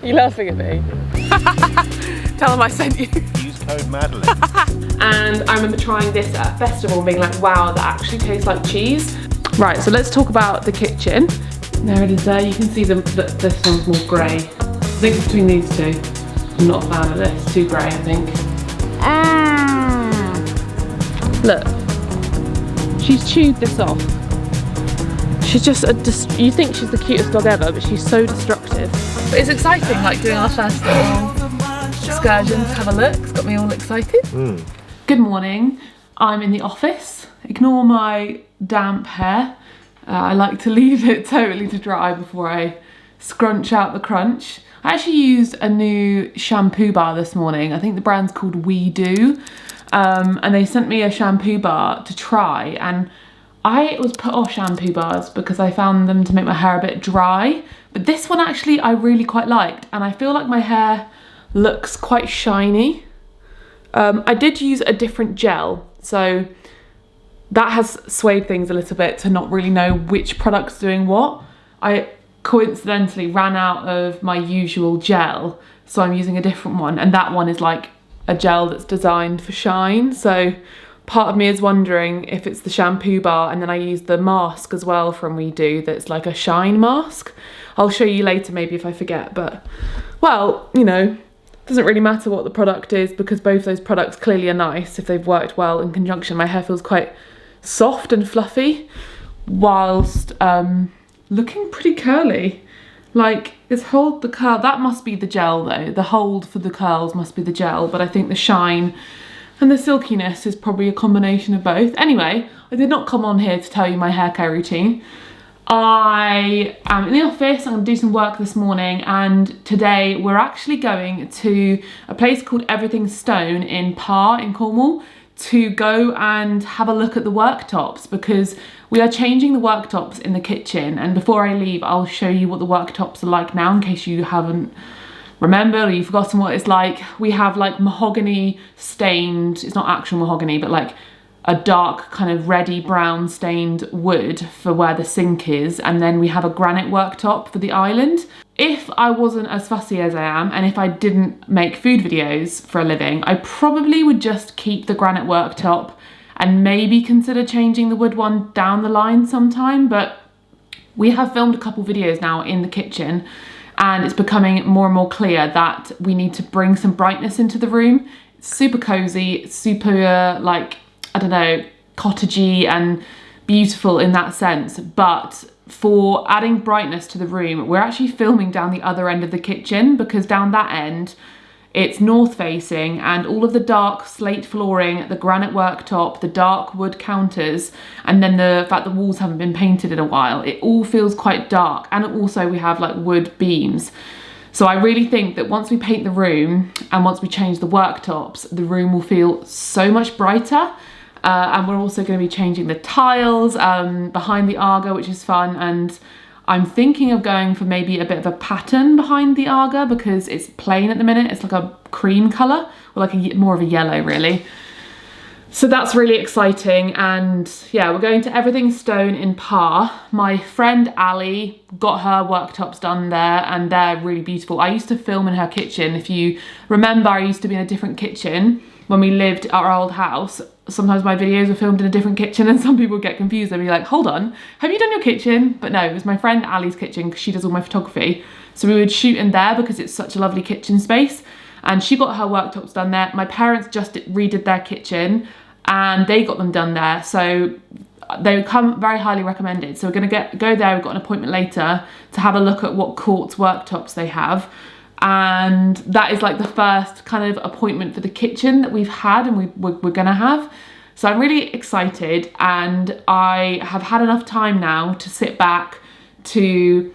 You laughing at me? Tell them I sent you. Use code Madeleine. And I remember trying this at a festival and being like, wow, that actually tastes like cheese. Right, so let's talk about the kitchen. There it is there, you can see this one's more grey. I think between these two, I'm not a fan of this, too grey I think. Look, she's chewed this off. She's just you think she's the cutest dog ever, but she's so destructive. But it's exciting, like doing our first little excursion to have a look. It's got me all excited. Good morning, I'm in the office. Ignore my damp hair. I like to leave it totally to dry before I scrunch out the crunch. I actually used a new shampoo bar this morning. I think the brand's called We Do. And they sent me a shampoo bar to try, and I was put off shampoo bars because I found them to make my hair a bit dry. But this one actually I really quite liked, and I feel like my hair looks quite shiny. I did use a different gel, so that has swayed things a little bit to not really know which product's doing what. I coincidentally ran out of my usual gel, so I'm using a different one, and that one is like a gel that's designed for shine. So part of me is wondering if it's the shampoo bar, and then I use the mask as well from We Do that's like a shine mask. I'll show you later maybe if I forget, but well, you know, doesn't really matter what the product is because both those products clearly are nice if they've worked well in conjunction. My hair feels quite soft and fluffy whilst looking pretty curly. Like, this hold the curl, that must be the gel though. The hold for the curls must be the gel, but I think the shine and the silkiness is probably a combination of both. Anyway, I did not come on here to tell you my hair care routine. I am in the office, I'm gonna do some work this morning, and today we're actually going to a place called Everything Stone in Parr in Cornwall to go and have a look at the worktops, because we are changing the worktops in the kitchen. And before I leave, I'll show you what the worktops are like now in case you haven't remembered or you've forgotten what it's like. We have like mahogany stained, it's not actual mahogany, but like a dark kind of reddy brown stained wood for where the sink is, and then we have a granite worktop for the island. If I wasn't as fussy as I am, and if I didn't make food videos for a living, I probably would just keep the granite worktop and maybe consider changing the wood one down the line sometime. But we have filmed a couple videos now in the kitchen, and it's becoming more and more clear that we need to bring some brightness into the room. It's super cozy, super like, I don't know, cottagey and beautiful in that sense. But for adding brightness to the room, we're actually filming down the other end of the kitchen, because down that end, it's north facing, and all of the dark slate flooring, the granite worktop, the dark wood counters, and then the fact the walls haven't been painted in a while, it all feels quite dark. And also we have like wood beams. So I really think that once we paint the room and once we change the worktops, the room will feel so much brighter. And we're also going to be changing the tiles behind the Aga, which is fun. And I'm thinking of going for maybe a bit of a pattern behind the Aga because it's plain at the minute. It's like a cream colour, or like more of a yellow really. So that's really exciting. And yeah, we're going to Everything Stone in Parr. My friend Ali got her worktops done there, and they're really beautiful. I used to film in her kitchen. If you remember, I used to be in a different kitchen when we lived at our old house. Sometimes my videos were filmed in a different kitchen, and some people get confused. They'll be like, hold on, have you done your kitchen? But no, it was my friend Ali's kitchen because she does all my photography. So we would shoot in there because it's such a lovely kitchen space. And she got her worktops done there. My parents just redid their kitchen and they got them done there. So they come very highly recommended. So we're gonna go there. We've got an appointment later to have a look at what Quartz worktops they have. And that is like the first kind of appointment for the kitchen that we've had and we're gonna have. So I'm really excited, and I have had enough time now to sit back, to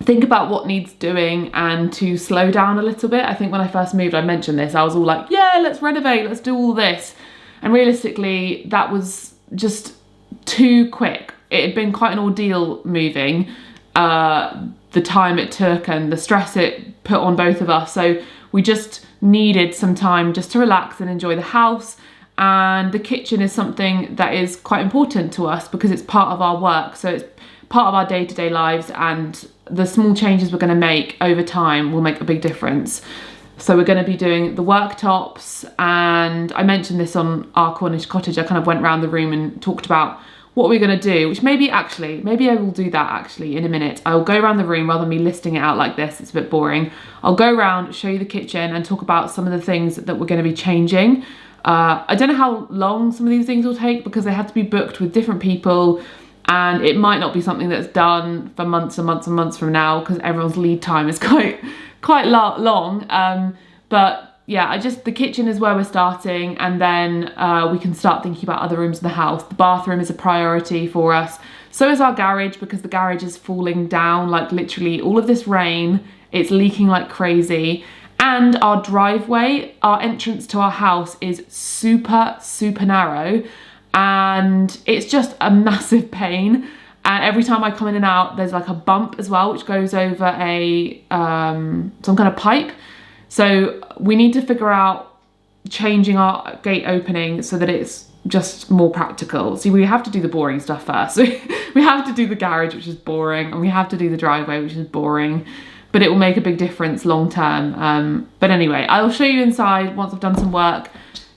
think about what needs doing and to slow down a little bit. I think when I first moved, I mentioned this, I was all like, yeah, let's renovate, let's do all this. And realistically, that was just too quick. It had been quite an ordeal moving, the time it took and the stress it put on both of us. So we just needed some time just to relax and enjoy the house. And the kitchen is something that is quite important to us because it's part of our work. So it's part of our day-to-day lives, and the small changes we're going to make over time will make a big difference. So we're going to be doing the worktops, and I mentioned this on our Cornish cottage. I kind of went around the room and talked about what we're going to do, which maybe I will do that actually in a minute. I'll go around the room rather than me listing it out like this. It's a bit boring. I'll go around, show you the kitchen and talk about some of the things that we're going to be changing. I don't know how long some of these things will take because they had to be booked with different people, and it might not be something that's done for months and months and months from now because everyone's lead time is quite long. But yeah, the kitchen is where we're starting, and then we can start thinking about other rooms in the house. The bathroom is a priority for us. So is our garage, because the garage is falling down, like literally all of this rain, it's leaking like crazy. And our driveway, our entrance to our house is super, super narrow, and it's just a massive pain. And every time I come in and out, there's like a bump as well, which goes over some kind of pipe. So we need to figure out changing our gate opening so that it's just more practical. See, we have to do the boring stuff first. We have to do the garage, which is boring, and we have to do the driveway, which is boring, but it will make a big difference long term. But anyway, I'll show you inside once I've done some work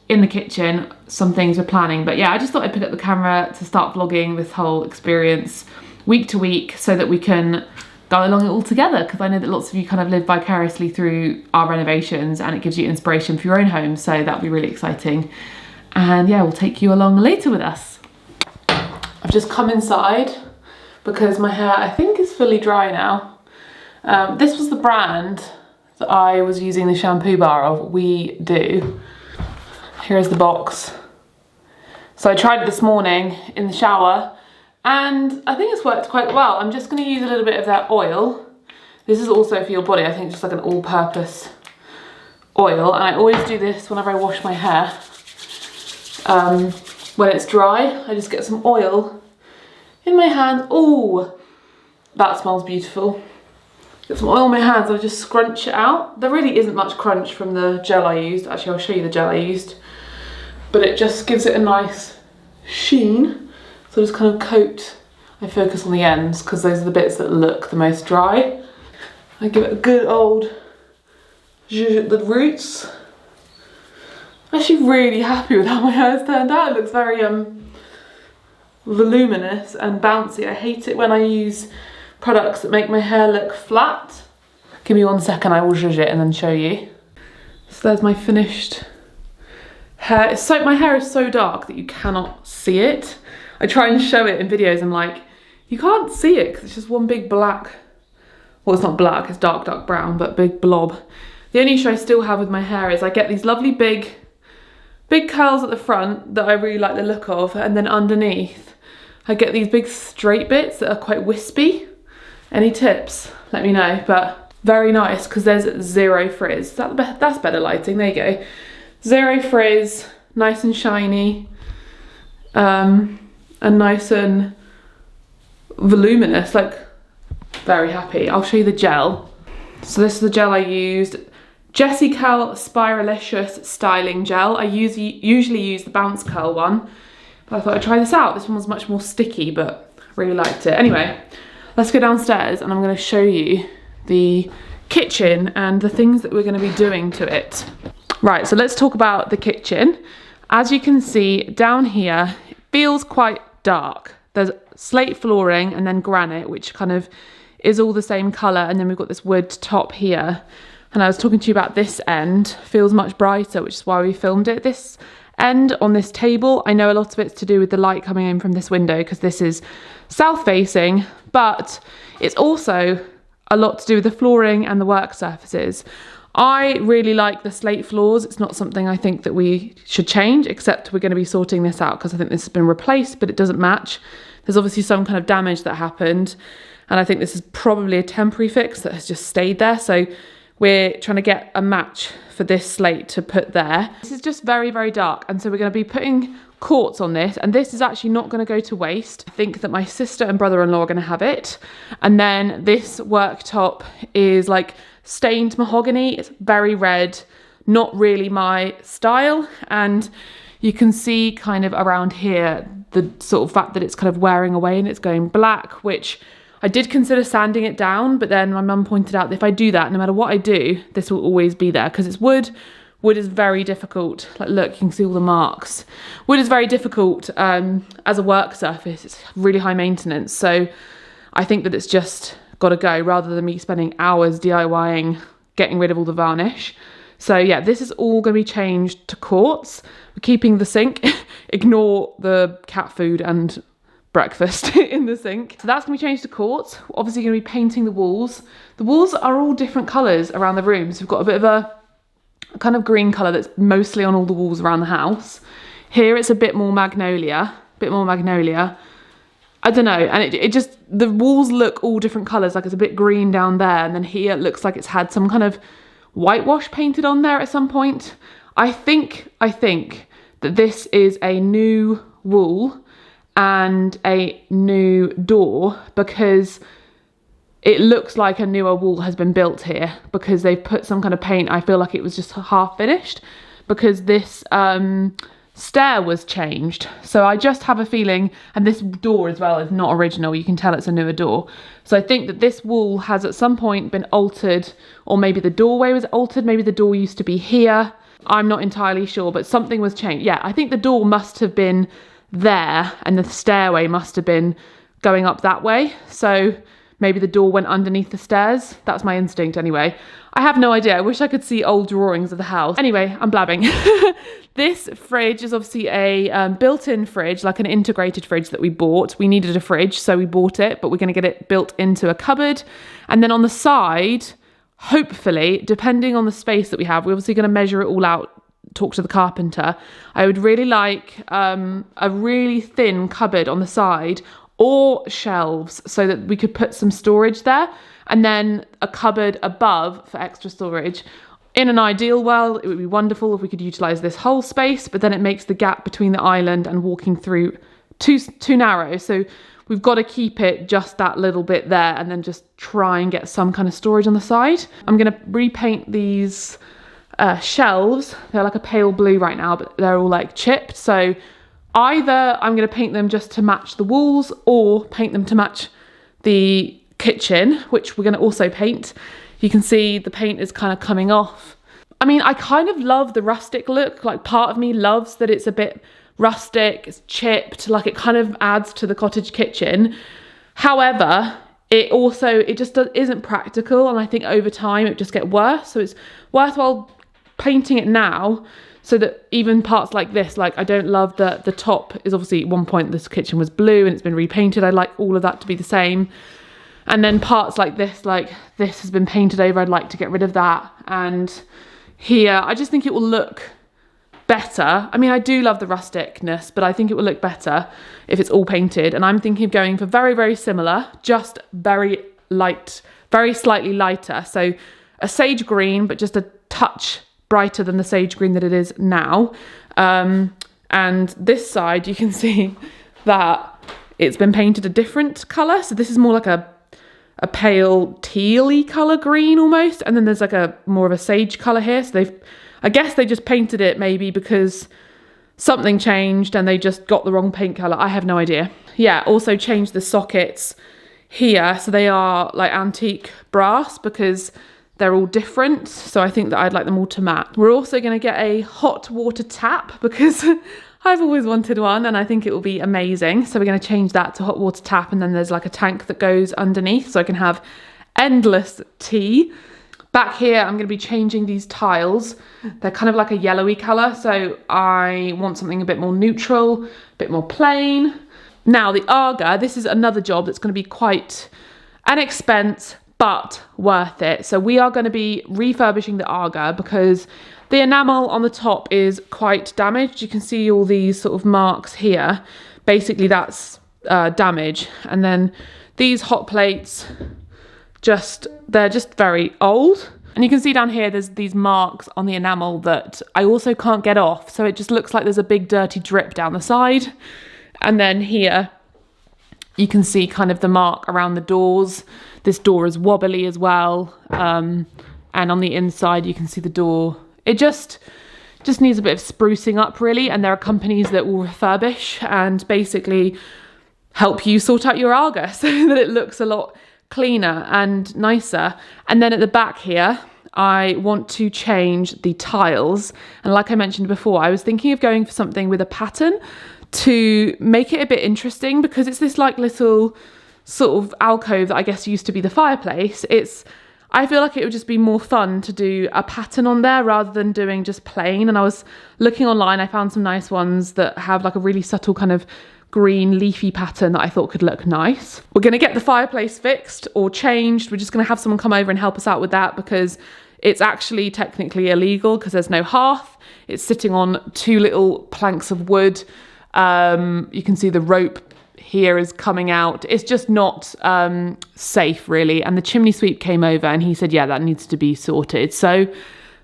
in the kitchen, some things we're planning. But yeah, I just thought I'd pick up the camera to start vlogging this whole experience week to week so that we can go along it all together, because I know that lots of you kind of live vicariously through our renovations, and it gives you inspiration for your own home, so that'll be really exciting. And yeah, we'll take you along later with us. I've just come inside because my hair, I think, is fully dry now. This was the brand that I was using the shampoo bar of, We Do. Here's the box. So I tried it this morning in the shower, and I think it's worked quite well. I'm just going to use a little bit of that oil. This is also for your body. I think it's just like an all-purpose oil, and I always do this whenever I wash my hair. When it's dry, I just get some oil in my hands. Oh, that smells beautiful. Get some oil in my hands and I just scrunch it out. There really isn't much crunch from the gel I used. Actually, I'll show you the gel I used. But it just gives it a nice sheen. So I just kind of coat, I focus on the ends because those are the bits that look the most dry. I give it a good old zhuzh at the roots. I'm actually really happy with how my hair's turned out. It looks very voluminous and bouncy. I hate it when I use products that make my hair look flat. Give me 1 second, I will zhuzh it and then show you. So there's my finished hair. My hair is so dark that you cannot see it. I try and show it in videos, I'm like, you can't see it because it's just one big black, well, it's not black, it's dark brown, but big blob. The only issue I still have with my hair is I get these lovely big curls at the front that I really like the look of, and then underneath I get these big straight bits that are quite wispy. Any tips? Let me know. But very nice because there's zero frizz. That's better lighting, there you go. Zero frizz, nice and shiny, and nice and voluminous, like very happy. I'll show you the gel. So this is the gel I used. Jessica Spiralicious Styling Gel. I usually use the Bounce Curl one, but I thought I'd try this out. This one was much more sticky, but I really liked it. Anyway, let's go downstairs and I'm going to show you the kitchen and the things that we're going to be doing to it. Right, so let's talk about the kitchen. As you can see down here, it feels quite dark. There's slate flooring and then granite, which kind of is all the same colour, and then we've got this wood top here. And I was talking to you about this end, feels much brighter, which is why we filmed it this end on this table. I know a lot of it's to do with the light coming in from this window because this is south facing, but it's also a lot to do with the flooring and the work surfaces. I really like the slate floors. It's not something I think that we should change, except we're going to be sorting this out because I think this has been replaced, but it doesn't match. There's obviously some kind of damage that happened, and I think this is probably a temporary fix that has just stayed there. So we're trying to get a match for this slate to put there. This is just very, very dark, and so we're going to be putting quartz on this, and this is actually not going to go to waste. I think that my sister and brother-in-law are going to have it. And then this worktop is like stained mahogany. It's very red, not really my style, and you can see kind of around here the sort of fact that it's kind of wearing away and it's going black, which I did consider sanding it down, but then my mum pointed out that if I do that, no matter what I do, this will always be there because it's wood. Wood is very difficult. Like, look, you can see all the marks. Wood is very difficult as a work surface. It's really high maintenance. So I think that it's just got to go rather than me spending hours DIYing, getting rid of all the varnish. So yeah, this is all going to be changed to quartz. We're keeping the sink. Ignore the cat food and breakfast in the sink. So that's going to be changed to quartz. We're obviously going to be painting the walls. The walls are all different colours around the room. So we've got a bit of a kind of green colour that's mostly on all the walls around the house. Here it's a bit more magnolia, I don't know, and it just, the walls look all different colours, like it's a bit green down there, and then here it looks like it's had some kind of whitewash painted on there at some point. I think that this is a new wall and a new door because it looks like a newer wall has been built here because they've put some kind of paint. I feel like it was just half finished because this stair was changed. So I just have a feeling, and this door as well is not original. You can tell it's a newer door. So I think that this wall has at some point been altered, or maybe the doorway was altered. Maybe the door used to be here. I'm not entirely sure, but something was changed. Yeah, I think the door must have been there and the stairway must have been going up that way. So maybe the door went underneath the stairs. That's my instinct anyway. I have no idea. I wish I could see old drawings of the house. Anyway, I'm blabbing. This fridge is obviously a built-in fridge, like an integrated fridge that we bought. We needed a fridge, so we bought it, but we're going to get it built into a cupboard. And then on the side, hopefully, depending on the space that we have, we're obviously going to measure it all out, talk to the carpenter. I would really like a really thin cupboard on the side or shelves so that we could put some storage there, and then a cupboard above for extra storage. In an ideal world, it would be wonderful if we could utilise this whole space, but then it makes the gap between the island and walking through too narrow. So we've got to keep it just that little bit there and then just try and get some kind of storage on the side. I'm going to repaint these shelves. They're like a pale blue right now, but they're all like chipped. So either I'm going to paint them just to match the walls or paint them to match the kitchen, which we're going to also paint. You can see the paint is kind of coming off. I mean, I kind of love the rustic look. Like, part of me loves that it's a bit rustic, it's chipped, like it kind of adds to the cottage kitchen. However, it just isn't practical, and I think over time it just gets worse. So it's worthwhile painting it now so that even parts like this, like I don't love that the top is obviously, at one point this kitchen was blue and it's been repainted. I like all of that to be the same. And then parts like this has been painted over. I'd like to get rid of that. And here, I just think it will look better. I mean, I do love the rusticness, but I think it will look better if it's all painted. And I'm thinking of going for very, very similar, just very light, very slightly lighter. So a sage green, but just a touch brighter than the sage green that it is now. And this side, you can see that it's been painted a different colour. So this is more like a pale tealy colour green almost, and then there's like a more of a sage colour here. So I guess they just painted it maybe because something changed and they just got the wrong paint colour. I have no idea. Yeah, also changed the sockets here, so they are like antique brass because they're all different. So I think that I'd like them all to match. We're also going to get a hot water tap because I've always wanted one and I think it will be amazing. So we're going to change that to hot water tap, and then there's like a tank that goes underneath so I can have endless tea. Back here, I'm going to be changing these tiles. They're kind of like a yellowy colour, so I want something a bit more neutral, a bit more plain. Now the Aga, this is another job that's going to be quite an expense, but worth it. So we are going to be refurbishing the Aga because the enamel on the top is quite damaged. You can see all these sort of marks here. Basically that's damage. And then these hot plates, they're just very old. And you can see down here there's these marks on the enamel that I also can't get off. So it just looks like there's a big dirty drip down the side. And then here you can see kind of the mark around the doors. This door is wobbly as well. And on the inside you can see the door. It just needs a bit of sprucing up really, and there are companies that will refurbish, and basically help you sort out your Arga so that it looks a lot cleaner and nicer. And then at the back here, I want to change the tiles. And like I mentioned before, I was thinking of going for something with a pattern to make it a bit interesting, because it's this like little sort of alcove that I guess used to be the fireplace. I feel like it would just be more fun to do a pattern on there rather than doing just plain. And I was looking online, I found some nice ones that have like a really subtle kind of green leafy pattern that I thought could look nice. We're going to get the fireplace fixed or changed. We're just going to have someone come over and help us out with that, because it's actually technically illegal because there's no hearth. It's sitting on 2 little planks of wood. You can see the rope here is coming out. It's just not safe really. And the chimney sweep came over and he said, yeah, that needs to be sorted. So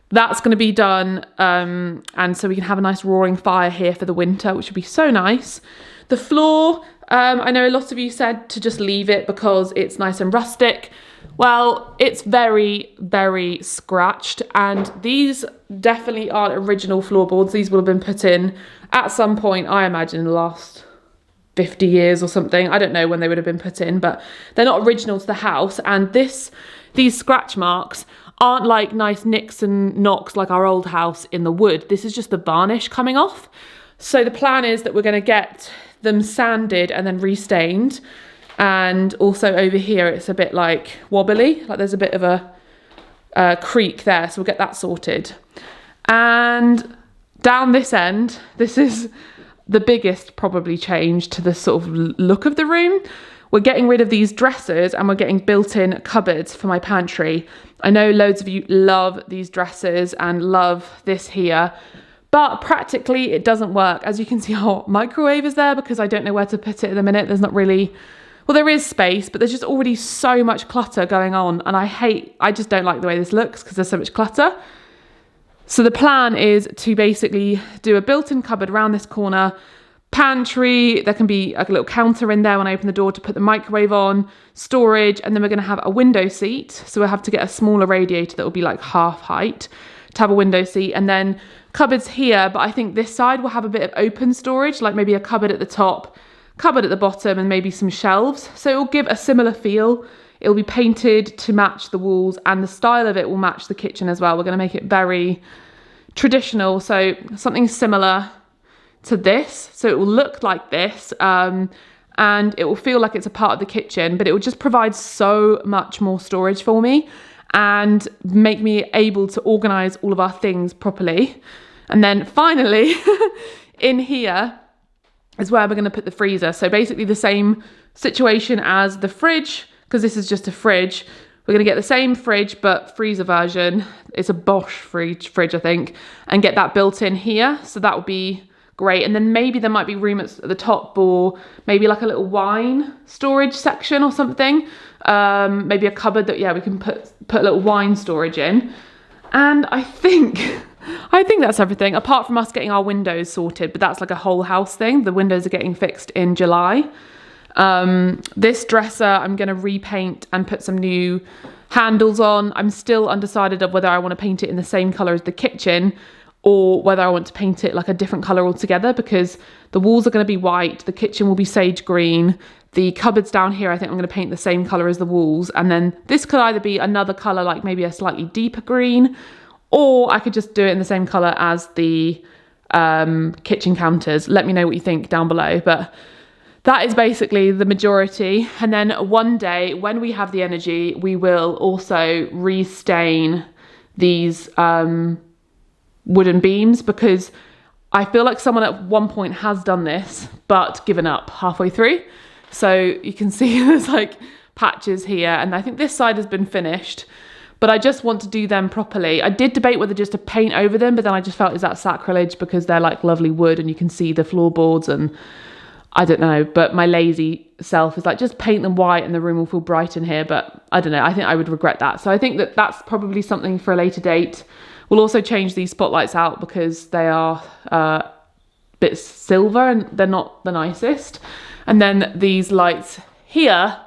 that's going to be done. And so we can have a nice roaring fire here for the winter, which would be so nice. The floor, I know a lot of you said to just leave it because it's nice and rustic. Well, it's very, very scratched, and these definitely aren't original floorboards. These will have been put in at some point, I imagine, in the last 50 years or something. I don't know when they would have been put in, but they're not original to the house. And these scratch marks aren't like nice nicks and knocks like our old house in the wood. This is just the varnish coming off. So the plan is that we're going to get them sanded and then restained. And also over here, it's a bit like wobbly, like there's a bit of a creak there. So we'll get that sorted. And down this end, this is the biggest probably change to the sort of look of the room. We're getting rid of these dressers and we're getting built-in cupboards for my pantry. I know loads of you love these dressers and love this here, but practically it doesn't work. As you can see, our microwave is there because I don't know where to put it at the minute. There's not really, well, there is space, but there's just already so much clutter going on. And I just don't like the way this looks because there's so much clutter. So the plan is to basically do a built-in cupboard around this corner, pantry, there can be like a little counter in there when I open the door to put the microwave on, storage, and then we're going to have a window seat. So we'll have to get a smaller radiator that will be like half height to have a window seat, and then cupboards here, but I think this side will have a bit of open storage, like maybe a cupboard at the top, cupboard at the bottom, and maybe some shelves. So it will give a similar feel. It'll be painted to match the walls, and the style of it will match the kitchen as well. We're going to make it very traditional, so something similar to this. So it will look like this, and it will feel like it's a part of the kitchen, but it will just provide so much more storage for me and make me able to organize all of our things properly. And then finally, in here is where we're going to put the freezer. So basically the same situation as the fridge, because this is just a fridge. We're going to get the same fridge, but freezer version. It's a Bosch fridge, I think, and get that built in here. So that would be great. And then maybe there might be room at the top, or maybe like a little wine storage section or something. Maybe a cupboard that, yeah, we can put a little wine storage in. And I think that's everything, apart from us getting our windows sorted, but that's like a whole house thing. The windows are getting fixed in July. This dresser, I'm going to repaint and put some new handles on. I'm still undecided of whether I want to paint it in the same colour as the kitchen or whether I want to paint it like a different colour altogether, because the walls are going to be white, the kitchen will be sage green, the cupboards down here I think I'm going to paint the same colour as the walls, and then this could either be another colour, like maybe a slightly deeper green, or I could just do it in the same colour as the kitchen counters. Let me know what you think down below, but that is basically the majority. And then one day when we have the energy, we will also restain these wooden beams, because I feel like someone at one point has done this but given up halfway through. So you can see there's like patches here, and I think this side has been finished, but I just want to do them properly. I did debate whether just to paint over them, but then I just felt, is that sacrilege, because they're like lovely wood and you can see the floorboards, and I don't know, but my lazy self is like, just paint them white and the room will feel bright in here. But I don't know, I think I would regret that. So I think that that's probably something for a later date. We'll also change these spotlights out because they are a bit silver and they're not the nicest. And then these lights here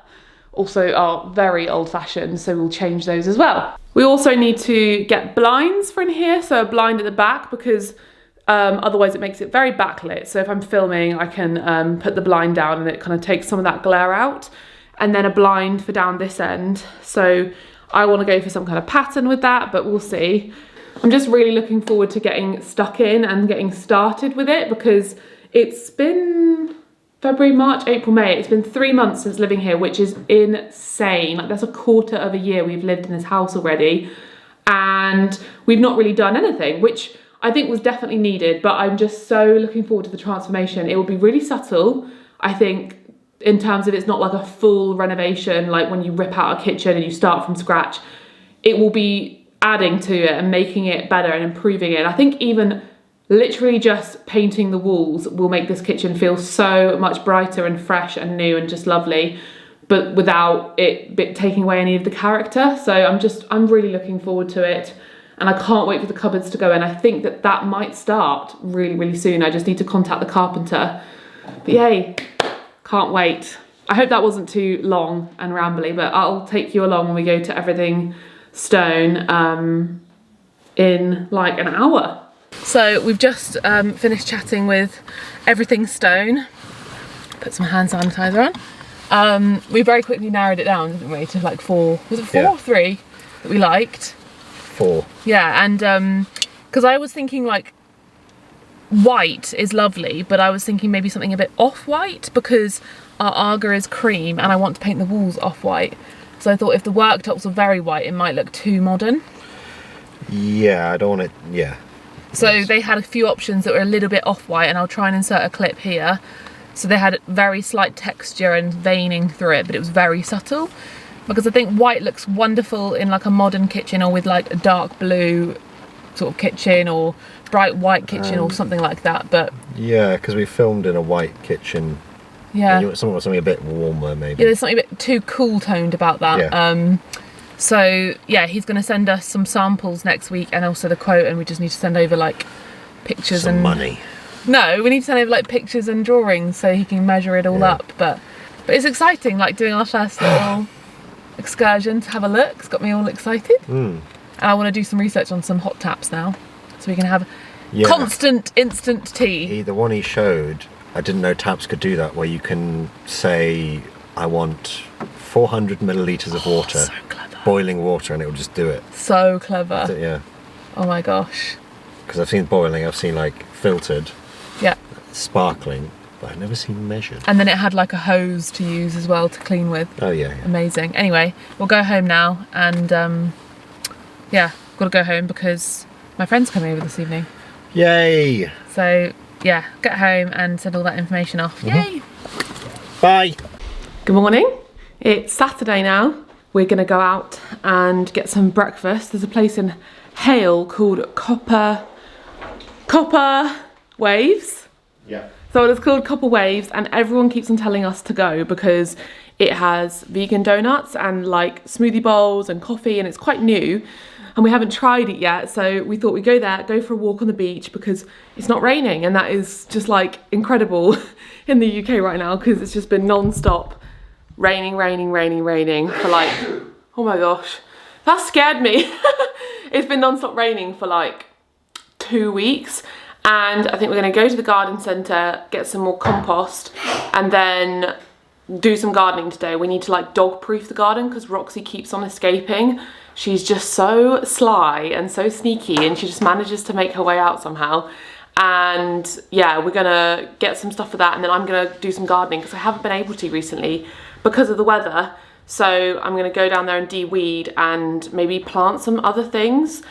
also are very old-fashioned, so we'll change those as well. We also need to get blinds for in here, so a blind at the back, because Otherwise it makes it very backlit. So if I'm filming, I can put the blind down and it kind of takes some of that glare out. And then a blind for down this end. So I want to go for some kind of pattern with that, but we'll see. I'm just really looking forward to getting stuck in and getting started with it, because it's been February, March, April, May. It's been 3 months since living here, which is insane. Like, that's a quarter of a year we've lived in this house already. And we've not really done anything, which I think was definitely needed, but I'm just so looking forward to the transformation. It will be really subtle, I think, in terms of it's not like a full renovation, like when you rip out a kitchen and you start from scratch. It will be adding to it and making it better and improving it. I think even literally just painting the walls will make this kitchen feel so much brighter and fresh and new and just lovely, but without it taking away any of the character. So I'm really looking forward to it. And I can't wait for the cupboards to go in. I think that might start really, really soon. I just need to contact the carpenter. But yay, can't wait. I hope that wasn't too long and rambly, but I'll take you along when we go to Everything Stone in like an hour. So we've just finished chatting with Everything Stone. Put some hand sanitizer on. We very quickly narrowed it down, didn't we, to like 4, was it 4 or 3 that we liked? 4. Yeah, and because I was thinking like white is lovely, but I was thinking maybe something a bit off-white, because our Aga is cream and I want to paint the walls off-white. So I thought if the worktops were very white, it might look too modern. Yeah, I don't want it, yeah. So they had a few options that were a little bit off-white, and I'll try and insert a clip here. So they had very slight texture and veining through it, but it was very subtle. Because I think white looks wonderful in like a modern kitchen, or with like a dark blue sort of kitchen, or bright white kitchen, or something like that. But yeah, because we filmed in a white kitchen. Yeah. And you want something a bit warmer, maybe. Yeah, there's something a bit too cool toned about that. Yeah. So yeah, he's going to send us some samples next week, and also the quote, and we just need to send over like pictures and money. No, we need to send over like pictures and drawings so he can measure it all up. But it's exciting, like doing our first little excursion to have a look. It's got me all excited. And I want to do some research on some hot taps now, so we can have constant instant tea. The one he showed, I didn't know taps could do that, where you can say, I want 400 millilitres of water, so boiling water, and it will just do it. So clever. Yeah. Oh my gosh. Because I've seen boiling, I've seen like filtered, sparkling, but I've never seen measured. And then it had like a hose to use as well to clean with. Oh yeah. Amazing. Anyway, we'll go home now, and got to go home because my friend's coming over this evening. Yay! So yeah, get home and send all that information off. Yay! Bye. Good morning. It's Saturday now. We're gonna go out and get some breakfast. There's a place in Hale called Copper Waves. Yeah. So it's called Copper Waves, and everyone keeps on telling us to go because it has vegan donuts and like smoothie bowls and coffee, and it's quite new. And we haven't tried it yet, so we thought we'd go there, go for a walk on the beach, because it's not raining, and that is just like incredible in the UK right now, because it's just been non-stop raining for like, oh my gosh, that scared me. It's been non-stop raining for like 2 weeks, and I think we're gonna go to the garden centre, get some more compost, and then do some gardening today. We need to like dog-proof the garden because Roxy keeps on escaping. She's just so sly and so sneaky, and she just manages to make her way out somehow. And yeah, we're gonna get some stuff for that, and then I'm gonna do some gardening because I haven't been able to recently because of the weather. So I'm gonna go down there and de-weed and maybe plant some other things,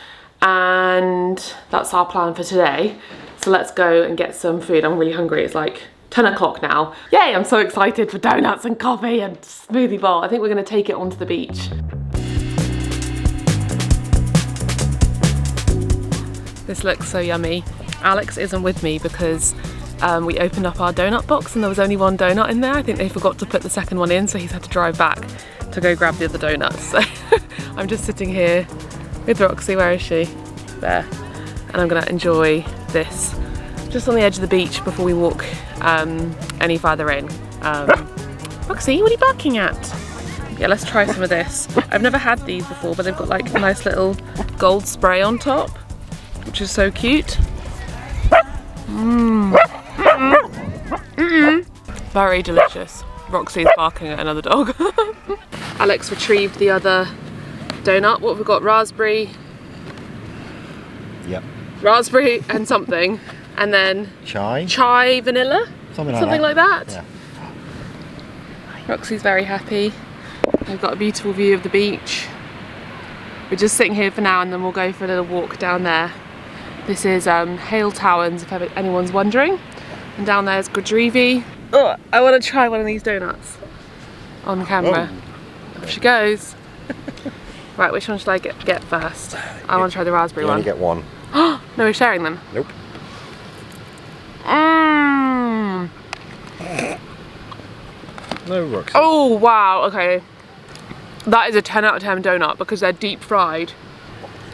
and that's our plan for today. So let's go and get some food. I'm really hungry. It's like 10 o'clock now. Yay, I'm so excited for donuts and coffee and smoothie bowl. I think we're gonna take it onto the beach. This looks so yummy. Alex isn't with me because we opened up our donut box and there was only one donut in there. I think they forgot to put the second one in, so he's had to drive back to go grab the other donuts. So I'm just sitting here with Roxy. Where is she? There. And I'm gonna enjoy this just on the edge of the beach before we walk any further in. Roxy, what are you barking at? Yeah, let's try some of this. I've never had these before, but they've got like a nice little gold spray on top, which is so cute. Very delicious. Roxy's barking at another dog. Alex retrieved the other donut. What have we got? Raspberry. Yep. Raspberry and something. And then chai vanilla? Something like that. Yeah. Roxy's very happy. We've got a beautiful view of the beach. We're just sitting here for now and then we'll go for a little walk down there. This is Hale Towers, if anyone's wondering. And down there is Godrevi. Oh, I want to try one of these donuts on camera. Whoa. Off she goes. Right, which one should I get first? I want to try the raspberry one. You only get one. No, we're sharing them. Nope. No, Roxy. Oh, wow, okay. That is a 10 out of 10 donut because they're deep fried.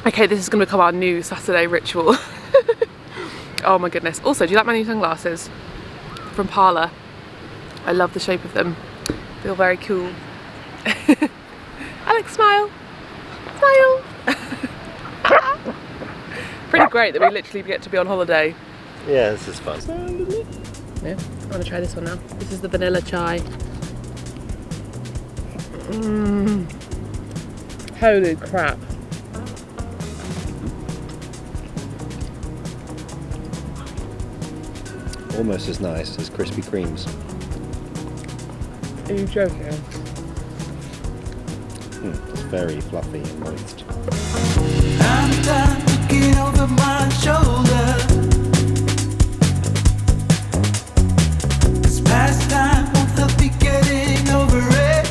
Okay, this is going to become our new Saturday ritual. Oh my goodness. Also, do you like my new sunglasses? From Parlour. I love the shape of them. Feel very cool. Alex, smile. Smile. Pretty great that we literally get to be on holiday. Yeah, this is fun. Yeah, I want to try this one now. This is the vanilla chai. Holy crap. Almost as nice as Krispy Kremes. Are you joking? It's very fluffy and moist. I'm done looking over my shoulder. This past time won't help me getting over it.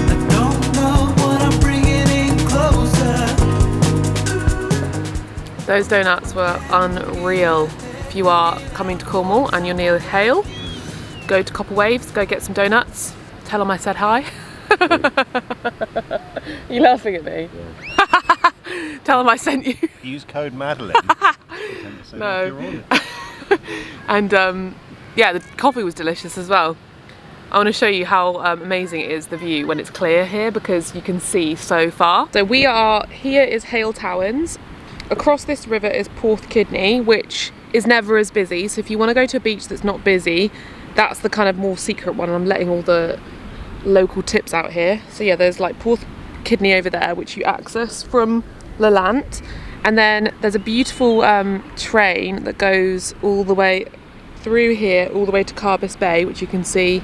I don't know what I'm bringing in closer. Those donuts were unreal. If you are coming to Cornwall and you're near Hale, go to Copper Waves, go get some donuts. Tell them I said hi. You laughing at me? Yeah. Tell them I sent you. Use code Madeleine. No. And yeah, the coffee was delicious as well. I want to show you how amazing it is, the view when it's clear here, because you can see so far. So we are, here is Hale Towers. Across this river is Porth Kidney, which is never as busy. So if you want to go to a beach that's not busy, that's the kind of more secret one. I'm letting all the local tips out here. So yeah, there's like Porth Kidney over there, which you access from Lelant. And then there's a beautiful train that goes all the way through here, all the way to Carbis Bay, which you can see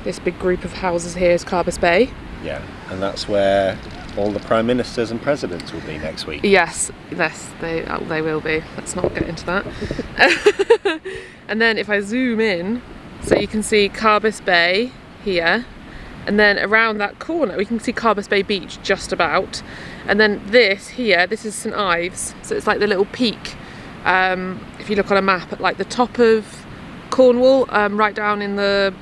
this big group of houses here is Carbis Bay. Yeah, and that's where all the prime ministers and presidents will be next week. Yes, they will be. Let's not get into that. And then if I zoom in, so you can see Carbis Bay here, and then around that corner we can see Carbis Bay Beach just about. And then this here, this is St Ives, so it's like the little peak. If you look on a map at like the top of Cornwall, right down in the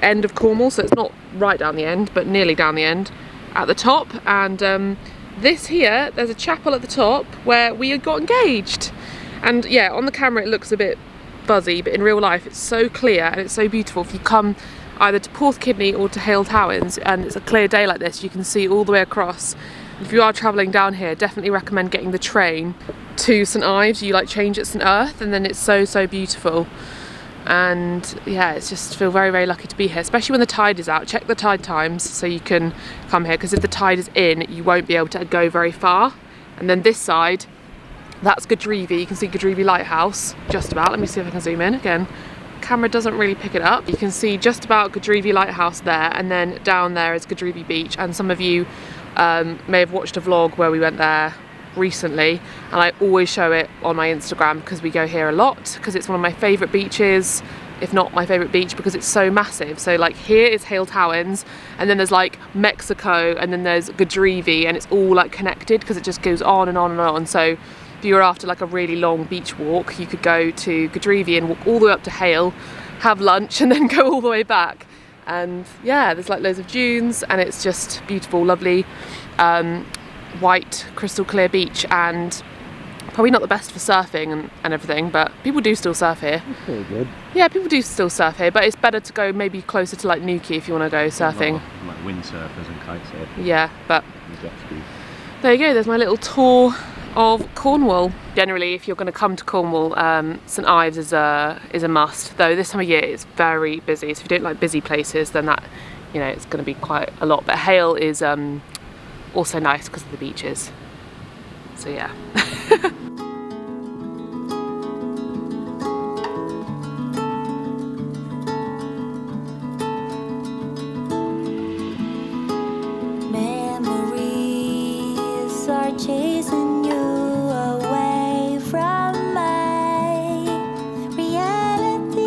end of Cornwall, so it's not right down the end, but nearly down the end at the top. And this here, there's a chapel at the top where we got engaged. And yeah, on the camera it looks a bit buzzy, but in real life it's so clear and it's so beautiful. If you come either to Porth Kidney or to Hale Towers and it's a clear day like this, you can see all the way across. If you are travelling down here, definitely recommend getting the train to St Ives. You like change at St Earth and then it's so beautiful. And yeah, it's just feel very lucky to be here, especially when the tide is out. Check the tide times so you can come here, because if the tide is in you won't be able to go very far. And then this side, that's Godrevi. You can see Godrevi Lighthouse just about. Let me see if I can zoom in again. Camera doesn't really pick it up. You can see just about Godrevi Lighthouse there, and then down there is Godrevi Beach. And some of you may have watched a vlog where we went there recently, and I always show it on my Instagram because we go here a lot, because it's one of my favourite beaches, if not my favourite beach, because it's so massive. So like here is Hale Towers, and then there's like Mexico, and then there's Godrevi, and it's all like connected because it just goes on and on and on. So if you were after like a really long beach walk, you could go to Godrevi and walk all the way up to Hale, have lunch, and then go all the way back. And yeah, there's like loads of dunes, and it's just beautiful, lovely, white crystal clear beach, and probably not the best for surfing and everything, but people do still surf here. That's pretty good. Yeah, people do still surf here, but it's better to go maybe closer to like Newquay if you want to go surfing. Like windsurfers and kite surfing. Yeah, but there you go, there's my little tour of Cornwall. Generally, if you're going to come to Cornwall, St Ives is a must, though this time of year it's very busy, so if you don't like busy places, then that, you know, it's going to be quite a lot. But Hale is also nice because of the beaches, so yeah. Memories are chasing you away from my reality,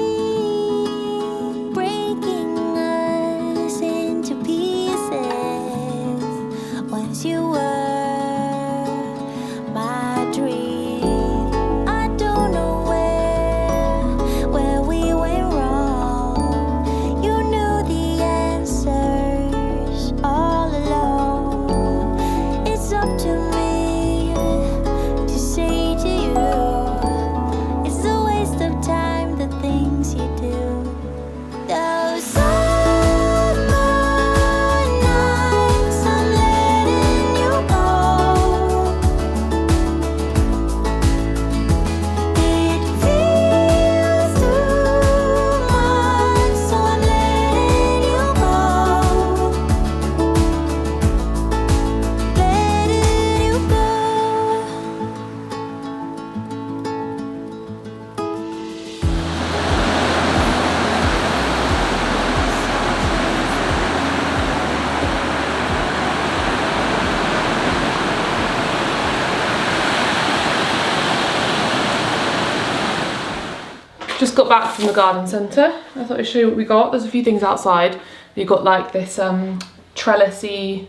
breaking us into pieces. Once you were my dream. I don't know where we went wrong. You knew the answers all along. It's up to me to say to you, it's a waste of time, the things you do. Those summer nights, I'm letting you go. It feels too much, so I'm letting you go. Letting you go. Just got back from the garden centre. I thought I'd show you what we got. There's a few things outside. You've got like this trellisy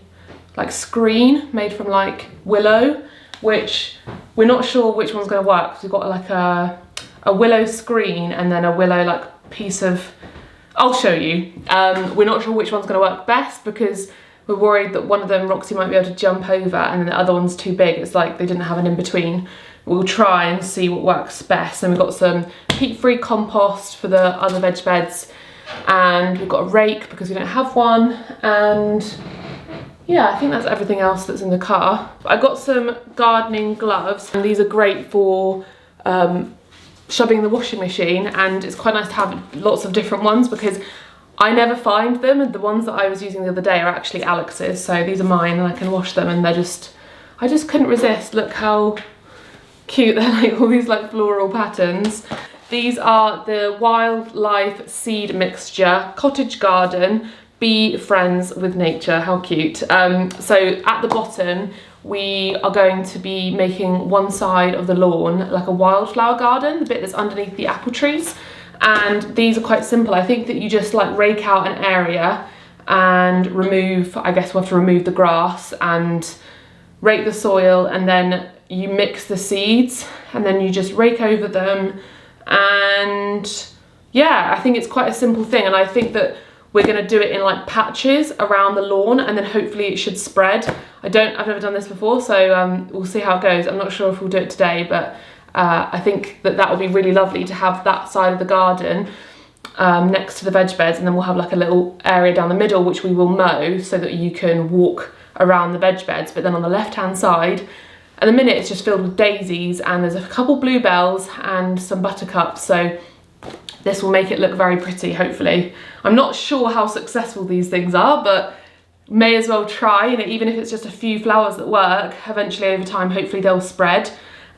like screen made from like willow, which we're not sure which one's going to work. 'Cause we've got like a willow screen and then a willow like piece of, I'll show you. We're not sure which one's going to work best because we're worried that one of them Roxy might be able to jump over and then the other one's too big. It's like they didn't have an in-between. We'll try and see what works best. And we've got some peat-free compost for the other veg beds, and we've got a rake because we don't have one, and yeah, I think that's everything else that's in the car. I got some gardening gloves, and these are great for shoving the washing machine, and it's quite nice to have lots of different ones because I never find them, and the ones that I was using the other day are actually Alex's, so these are mine and I can wash them, and they're just, I just couldn't resist. Look how cute, they're like all these like floral patterns. These are the Wildlife Seed Mixture Cottage Garden Be Friends with Nature. How cute. So at the bottom we are going to be making one side of the lawn like a wildflower garden, the bit that's underneath the apple trees, and these are quite simple. I think that you just like rake out an area and remove, I guess we'll have to remove the grass and rake the soil, and then you mix the seeds and then you just rake over them, and yeah, I think it's quite a simple thing, and I think that we're going to do it in like patches around the lawn, and then hopefully it should spread. I've never done this before, so we'll see how it goes. I'm not sure if we'll do it today, but I think that would be really lovely to have that side of the garden next to the veg beds, and then we'll have like a little area down the middle which we will mow so that you can walk around the veg beds. But then on the left hand side, at the minute it's just filled with daisies, and there's a couple bluebells and some buttercups, so this will make it look very pretty, hopefully. I'm not sure how successful these things are, but may as well try, you know, even if it's just a few flowers that work, eventually over time hopefully they'll spread.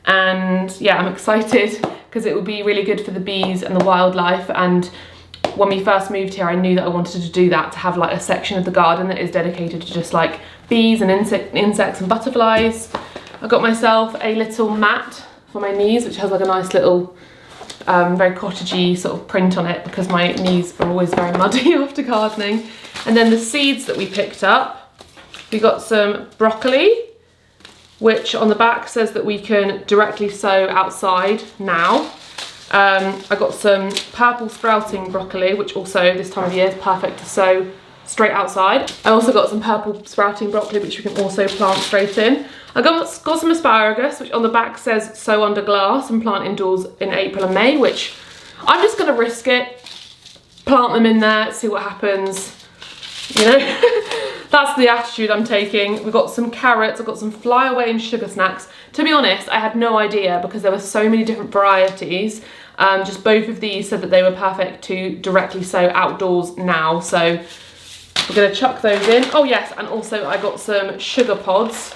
And yeah, I'm excited because it will be really good for the bees and the wildlife, and when we first moved here I knew that I wanted to do that, to have like a section of the garden that is dedicated to just like bees and insects and butterflies. I got myself a little mat for my knees which has like a nice little very cottagey sort of print on it because my knees are always very muddy after gardening. And then the seeds that we picked up, we got some broccoli, which on the back says that we can directly sow outside now. I got some purple sprouting broccoli, which also this time of year is perfect to sow straight outside. I also got some purple sprouting broccoli, which we can also plant straight in. I got some asparagus, which on the back says sow under glass and plant indoors in April and May, which I'm just gonna risk it, plant them in there, see what happens, you know. that's the attitude I'm taking. We've got some carrots, I've got some fly away and sugar snacks. To be honest, I had no idea because there were so many different varieties. Just both of these said that they were perfect to directly sow outdoors now. So we're gonna chuck those in. Oh yes, and also I got some sugar pods,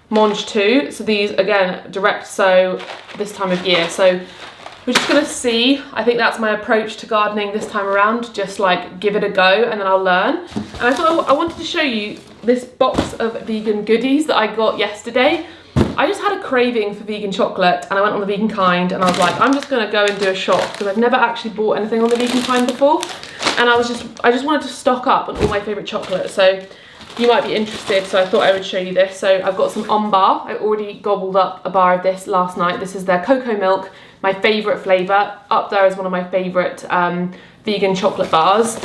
Monge 2. So these, again, direct sow this time of year. So we're just gonna see. I think that's my approach to gardening this time around. Just like give it a go and then I'll learn. And I thought I wanted to show you this box of vegan goodies that I got yesterday. I just had a craving for vegan chocolate and I went on the Vegan Kind and I was like, I'm just gonna go and do a shop because I've never actually bought anything on the Vegan Kind before. And I just wanted to stock up on all my favourite chocolate. So you might be interested, so I thought I would show you this. So I've got some on bar. I already gobbled up a bar of this last night. This is their cocoa milk, my favourite flavour. Up there is one of my favourite vegan chocolate bars.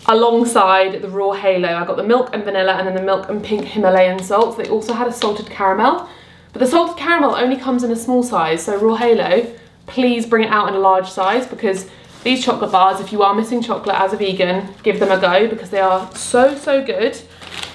Alongside the raw halo, I got the milk and vanilla and then the milk and pink Himalayan salt. They also had a salted caramel, but the salted caramel only comes in a small size. So raw halo, please bring it out in a large size because these chocolate bars, if you are missing chocolate as a vegan, give them a go because they are so, so good.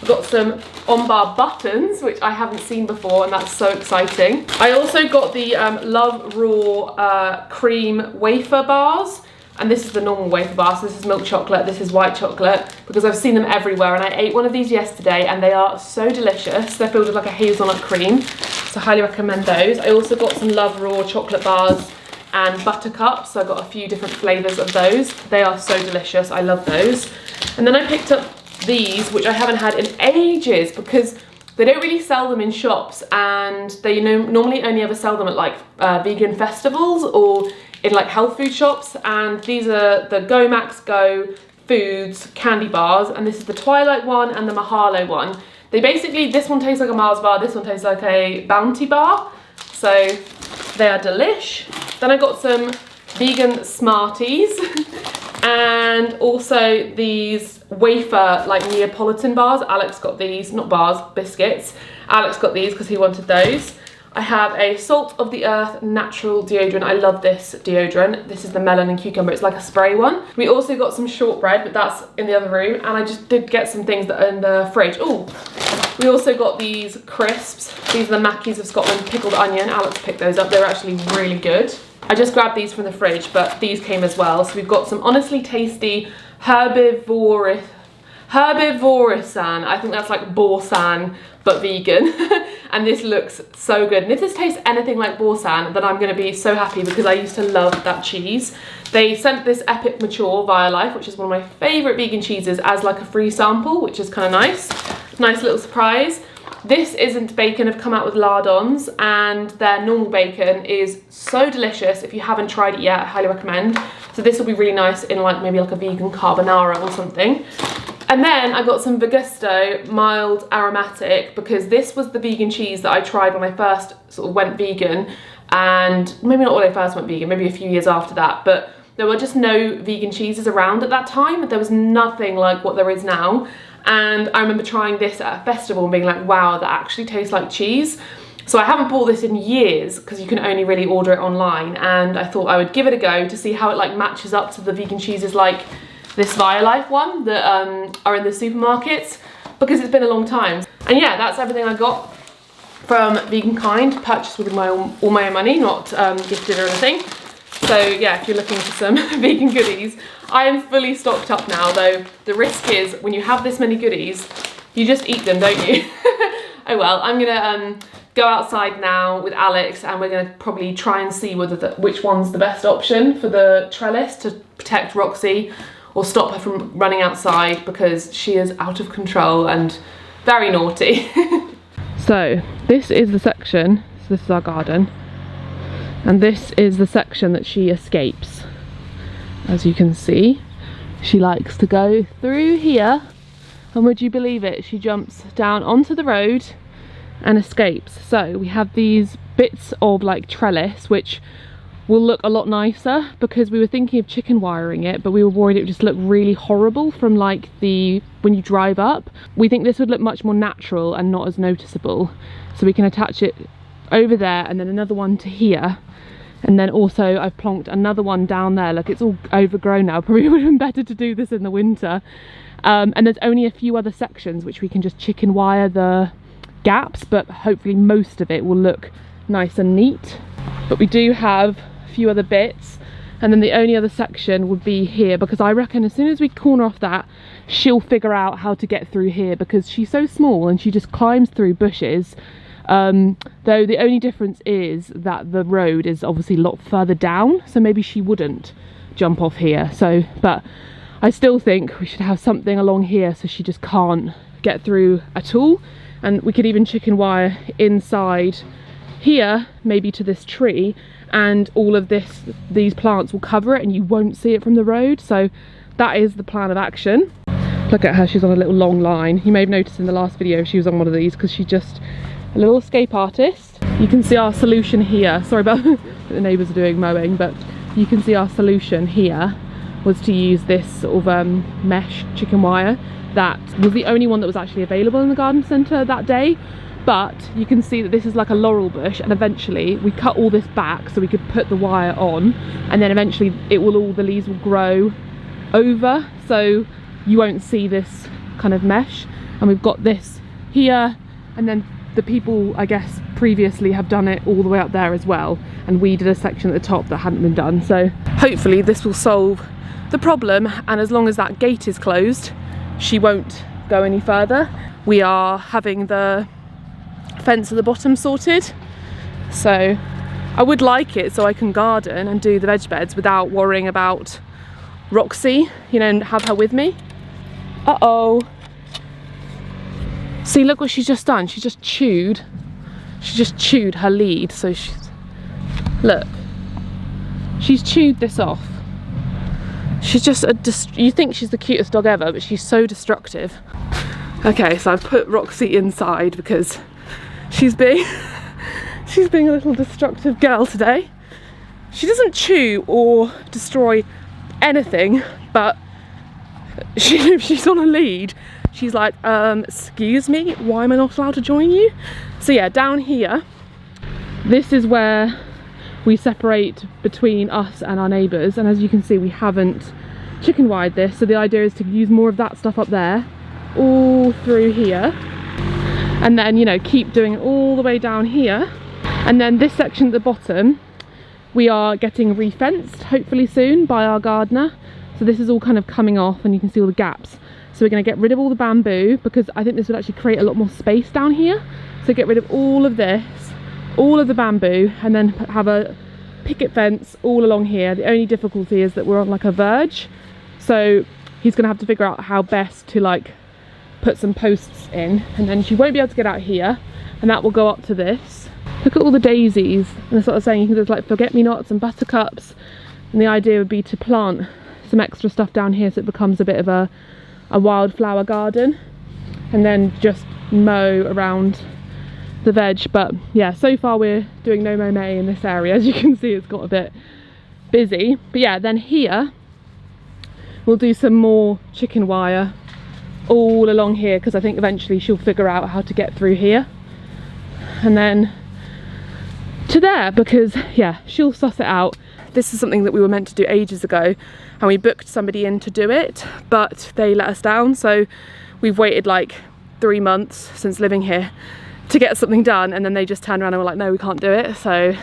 I've got some on-bar buttons, which I haven't seen before, and that's so exciting. I also got the Love Raw cream wafer bars, and this is the normal wafer bar. So this is milk chocolate, this is white chocolate, because I've seen them everywhere, and I ate one of these yesterday, and they are so delicious. They're filled with like a hazelnut cream, so highly recommend those. I also got some Love Raw chocolate bars and buttercups, so I got a few different flavours of those. They are so delicious, I love those. And then I picked up these, which I haven't had in ages because they don't really sell them in shops, and they normally only ever sell them at like vegan festivals or in like health food shops. And these are the Go Max Go Foods candy bars, and this is the Twilight one and the Mahalo one. They basically, this one tastes like a Mars bar, this one tastes like a Bounty bar, so they are delish. Then I got some vegan Smarties and also these wafer like Neapolitan bars. Alex got these, not bars, biscuits. Alex got these because he wanted those. I have a Salt of the Earth natural deodorant. I love this deodorant. This is the melon and cucumber. It's like a spray one. We also got some shortbread, but that's in the other room. And I just did get some things that are in the fridge. Oh, we also got these crisps. These are the Mackies of Scotland pickled onion. Alex picked those up. They were actually really good. I just grabbed these from the fridge, but these came as well. So we've got some honestly tasty herbivorous Herbivorisan. I think that's like Borsan, but vegan. And this looks so good. And if this tastes anything like Borsan, then I'm gonna be so happy because I used to love that cheese. They sent this Epic Mature Via Life, which is one of my favorite vegan cheeses, as like a free sample, which is kind of nice. Nice little surprise. This isn't bacon. I've come out with lardons, and their normal bacon is so delicious. If you haven't tried it yet, I highly recommend. So this will be really nice in like maybe like a vegan carbonara or something. And then I got some Vegusto mild aromatic, because this was the vegan cheese that I tried when I first sort of went vegan, and maybe not when I first went vegan, maybe a few years after that, but there were just no vegan cheeses around at that time. There was nothing like what there is now. And I remember trying this at a festival and being like, wow, that actually tastes like cheese. So I haven't bought this in years because you can only really order it online, and I thought I would give it a go to see how it like matches up to the vegan cheeses like this Via Life one that are in the supermarkets, because it's been a long time. And yeah, that's everything I got from Vegan Kind, purchased with all my own money, not gifted or anything. So yeah, if you're looking for some vegan goodies, I am fully stocked up now, though the risk is when you have this many goodies, you just eat them, don't you? Oh well, I'm gonna go outside now with Alex, and we're gonna probably try and see whether which one's the best option for the trellis to protect Roxy or stop her from running outside, because she is out of control and very naughty. So this is the section, so this is our garden, and this is the section that she escapes. As you can see, she likes to go through here, and would you believe it, she jumps down onto the road and escapes. So we have these bits of like trellis which will look a lot nicer, because we were thinking of chicken wiring it, but we were worried it would just look really horrible from like when you drive up. We think this would look much more natural and not as noticeable, so we can attach it over there and then another one to here. And then also I've plonked another one down there. Look, it's all overgrown now. Probably would have been better to do this in the winter. And there's only a few other sections which we can just chicken wire the gaps, but hopefully most of it will look nice and neat. But we do have a few other bits, and then the only other section would be here, because I reckon as soon as we corner off that, she'll figure out how to get through here, because she's so small and she just climbs through bushes. Though the only difference is that the road is obviously a lot further down, so maybe she wouldn't jump off here. So, but I still think we should have something along here so she just can't get through at all. And we could even chicken wire inside here, maybe to this tree, and all of these plants will cover it and you won't see it from the road. So that is the plan of action. Look at her, she's on a little long line. You may have noticed in the last video she was on one of these because she's just a little escape artist. You can see our solution here. Sorry about the neighbours are doing mowing, but you can see our solution here was to use this sort of mesh chicken wire. That was the only one that was actually available in the garden centre that day. But you can see that this is like a laurel bush, and eventually we cut all this back so we could put the wire on, and then eventually the leaves will grow over, so you won't see this kind of mesh. And we've got this here, and then the people, I guess, previously have done it all the way up there as well, and we did a section at the top that hadn't been done. So hopefully this will solve the problem, and as long as that gate is closed, she won't go any further. We are having the fence at the bottom sorted, so I would like it so I can garden and do the veg beds without worrying about Roxy, you know, and have her with me. Uh-oh. See, look what she's just done. She just chewed her lead. So look, she's chewed this off. She's just you think she's the cutest dog ever, but she's so destructive. Okay, so I've put Roxy inside because she's being a little destructive girl today. She doesn't chew or destroy anything, but if she's on a lead, she's like, excuse me, why am I not allowed to join you? So yeah, down here, this is where we separate between us and our neighbours, and as you can see, we haven't chicken wired this, so the idea is to use more of that stuff up there all through here, and then, you know, keep doing it all the way down here. And then this section at the bottom we are getting re-fenced hopefully soon by our gardener, so this is all kind of coming off and you can see all the gaps. So we're going to get rid of all the bamboo because I think this would actually create a lot more space down here. So get rid of all of this, all of the bamboo, and then have a picket fence all along here. The only difficulty is that we're on like a verge, so he's going to have to figure out how best to like put some posts in, and then she won't be able to get out here, and that will go up to this. Look at all the daisies, and that's what I was saying, you can there's like forget-me-nots and buttercups, and the idea would be to plant some extra stuff down here so it becomes a bit of a wildflower garden, and then just mow around the veg. But yeah, so far we're doing no mow May in this area. As you can see, it's got a bit busy. But yeah, then here we'll do some more chicken wire all along here, because I think eventually she'll figure out how to get through here, and then to there, because yeah, she'll suss it out. This is something that we were meant to do ages ago, and we booked somebody in to do it, but they let us down, so we've waited like 3 months since living here to get something done, and then they just turned around and were like, no, we can't do it. So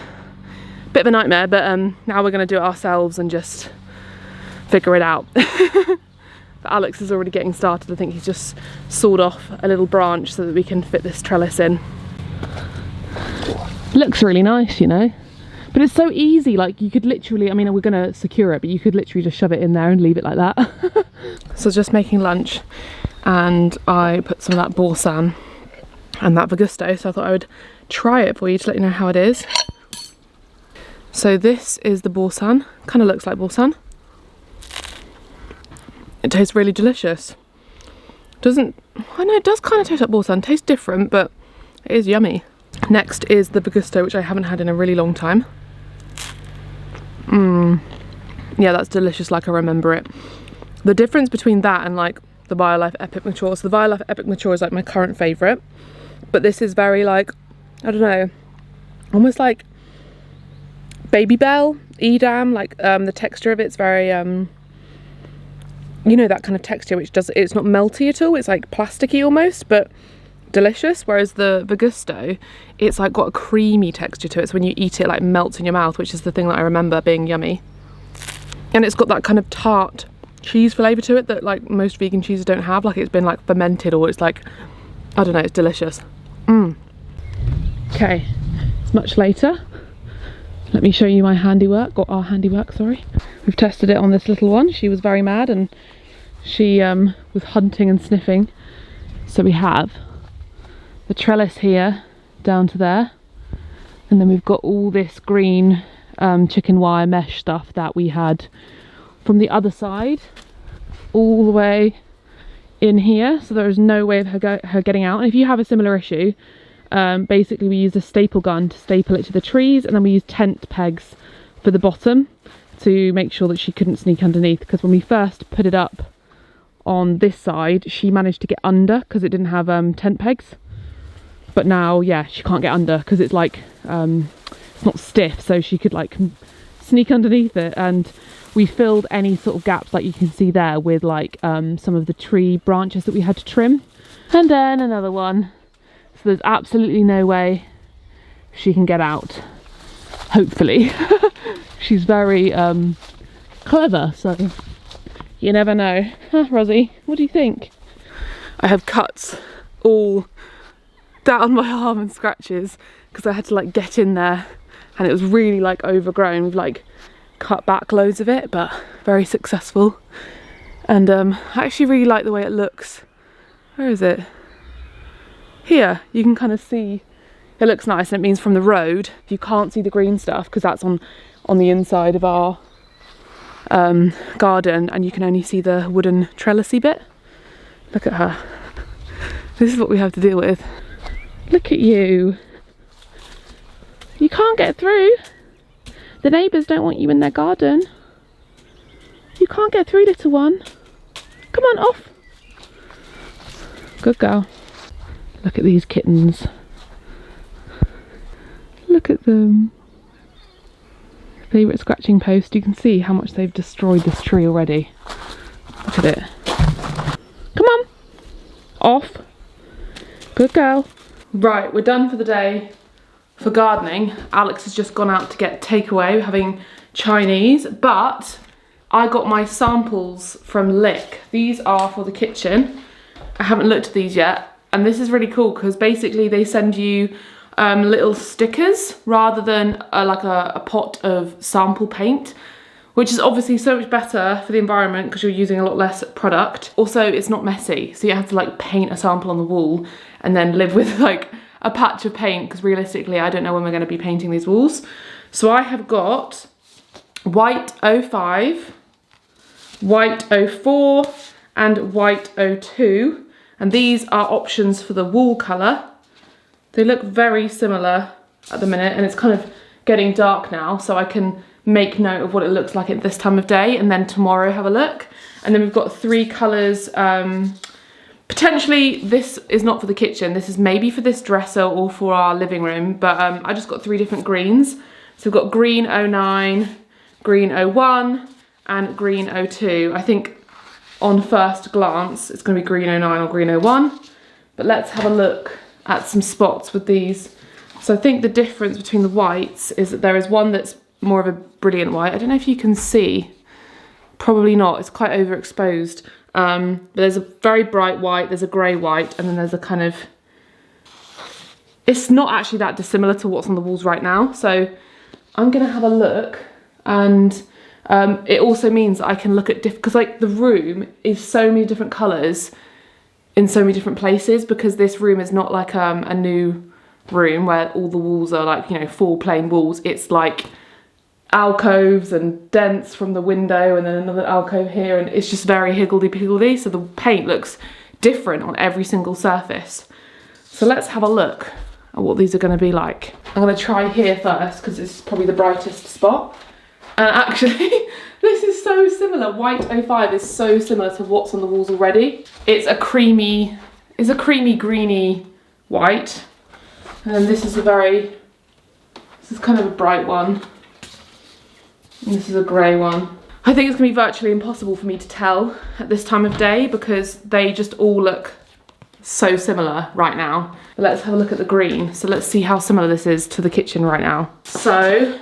bit of a nightmare, but now we're going to do it ourselves and just figure it out. But Alex is already getting started. I think he's just sawed off a little branch so that we can fit this trellis in. Looks really nice, you know, but it's so easy. Like you could literally, I mean, we're going to secure it, but you could literally just shove it in there and leave it like that. So just making lunch, and I put some of that Borsan and that Vagusto, so I thought I would try it for you to let you know how it is. So this is the Borsan, kind of looks like Borsan. It tastes really delicious. I know it does kind of taste like Borsan, tastes different, but it is yummy. Next is the Vagusto, which I haven't had in a really long time. Yeah, that's delicious like I remember it. The difference between that and like the BioLife Epic Mature, so the BioLife Epic Mature is like my current favourite, but this is very like, I don't know, almost like Baby Bell, Edam, like the texture of it's very you know, that kind of texture which does, it's not melty at all, it's like plasticky almost, but delicious. Whereas the Gusto, it's like got a creamy texture to it, so when you eat it, like melts in your mouth, which is the thing that I remember being yummy. And it's got that kind of tart cheese flavour to it that like most vegan cheeses don't have, like it's been like fermented, or it's like, I don't know, it's delicious. Okay, it's much later. Let me show you my handiwork, or our handiwork, sorry. We've tested it on this little one. She was very mad and she was hunting and sniffing. So we have the trellis here down to there, and then we've got all this green chicken wire mesh stuff that we had from the other side all the way in here, so there is no way of her getting out. And if you have a similar issue, basically we use a staple gun to staple it to the trees, and then we use tent pegs for the bottom to make sure that she couldn't sneak underneath, because when we first put it up on this side she managed to get under because it didn't have tent pegs, but now, yeah, she can't get under because it's like it's not stiff, so she could like sneak underneath it. And we filled any sort of gaps, like you can see there, with like some of the tree branches that we had to trim. And then another one, so there's absolutely no way she can get out, hopefully. She's very clever, so you never know. Huh, Rosie, what do you think? I have cuts all down my arm and scratches because I had to like get in there, and it was really like overgrown. We've like cut back loads of it, but very successful. And I actually really like the way it looks. Where is it? Here, you can kind of see it looks nice, and it means from the road you can't see the green stuff because that's on the inside of our garden, and you can only see the wooden trellisy bit. Look at her. This is what we have to deal with. Look at you. You can't get through. The neighbours don't want you in their garden. You can't get through, little one. Come on, off. Good girl. Look at these kittens. Look at them. Favourite scratching post. You can see how much they've destroyed this tree already. Look at it. Come on. Off. Good girl. Right, we're done for the day for gardening. Alex has just gone out to get takeaway. We're having Chinese, but I got my samples from Lick. These are for the kitchen. I haven't looked at these yet, and this is really cool because basically they send you little stickers rather than like a pot of sample paint, which is obviously so much better for the environment because you're using a lot less product. Also, it's not messy, so you have to like paint a sample on the wall and then live with like a patch of paint, because realistically I don't know when we're going to be painting these walls. So I have got white 05, white 04 and white 02, and these are options for the wall colour. They look very similar at the minute, and it's kind of getting dark now, so I can make note of what it looks like at this time of day, and then tomorrow have a look. And then we've got 3 colours. Potentially this is not for the kitchen, this is maybe for this dresser or for our living room, but I just got 3 different greens. So we've got green 09, green 01 and green 02. I think on first glance it's going to be green 09 or green 01, but let's have a look at some spots with these. So I think the difference between the whites is that there is one that's more of a brilliant white. I don't know if you can see, probably not, it's quite overexposed. But there's a very bright white, there's a grey white, and then there's a kind of, it's not actually that dissimilar to what's on the walls right now. So I'm gonna have a look, and it also means that I can look at because like the room is so many different colours in so many different places, because this room is not like a new room where all the walls are like, you know, 4 plain walls. It's like alcoves and dents from the window, and then another alcove here, and it's just very higgledy-piggledy, so the paint looks different on every single surface. So let's have a look at what these are going to be like. I'm going to try here first because it's probably the brightest spot, and actually this is so similar. White 05 is so similar to what's on the walls already. It's a creamy greeny white, and then this is kind of a bright one. And this is a grey one. I think it's gonna be virtually impossible for me to tell at this time of day because they just all look so similar right now. But let's have a look at the green. So let's see how similar this is to the kitchen right now. So